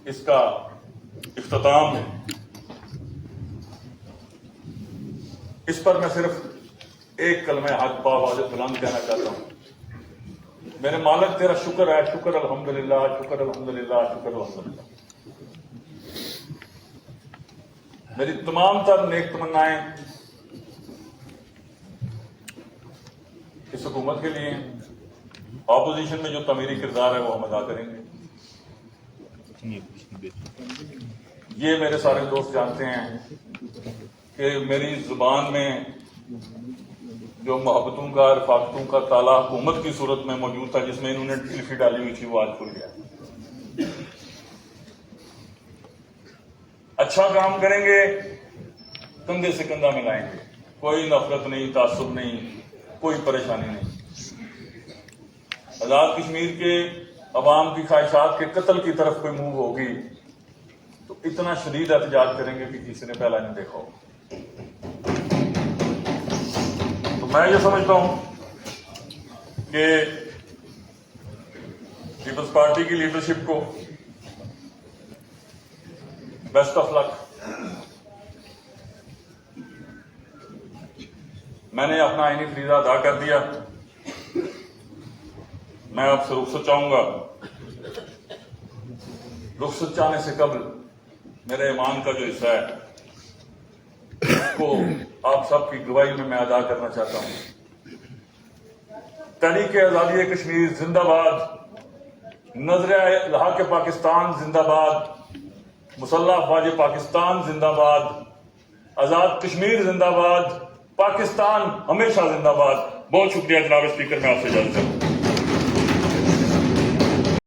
اس کا اختتام ہے، اس پر میں صرف ایک کلمہ حق با واضح بلند کہنا چاہتا ہوں۔ میرے مالک تیرا شکر ہے، شکر الحمدللہ، شکر الحمدللہ، شکر الحمدللہ۔ میری تمام تر نیک تمنائیں اس حکومت کے لیے ہیں۔ اپوزیشن میں جو تعمیری کردار ہے وہ ہم ادا کریں گے۔ یہ میرے سارے دوست جانتے ہیں کہ میری زبان میں جو محبتوں کا رفاقتوں کا تالا حکومت کی صورت میں موجود تھا، جس میں انہوں نے ٹلفی ڈالی ہوئی تھی، وہ آج کھل گیا۔ اچھا کام کریں گے، کندھے سے کندھا ملائیں گے، کوئی نفرت نہیں، تعصب نہیں، کوئی پریشانی نہیں۔ آزاد کشمیر کے عوام کی خواہشات کے قتل کی طرف کوئی موو ہوگی تو اتنا شدید احتجاج کریں گے کہ کسی نے پہلا نہیں دیکھا ہو۔ تو میں یہ سمجھتا ہوں کہ پیپلز پارٹی کی لیڈرشپ کو بیسٹ آف لک۔ میں نے اپنا آئینی فریضہ ادا کر دیا۔ میں آپ سے رخصت چاہوں گا۔ رخصت چاہنے سے قبل میرے ایمان کا جو حصہ ہے اس کو آپ سب کی گواہی میں ادا کرنا چاہتا ہوں۔ تحریک آزادی کشمیر زندہ باد، نظریہ الحاق پاکستان زندہ باد، مسلح افواج پاکستان زندہ باد، آزاد کشمیر زندہ باد، پاکستان ہمیشہ زندہ باد۔ بہت شکریہ جناب اسپیکر، میں آپ سے اجازت چاہتا ہوں۔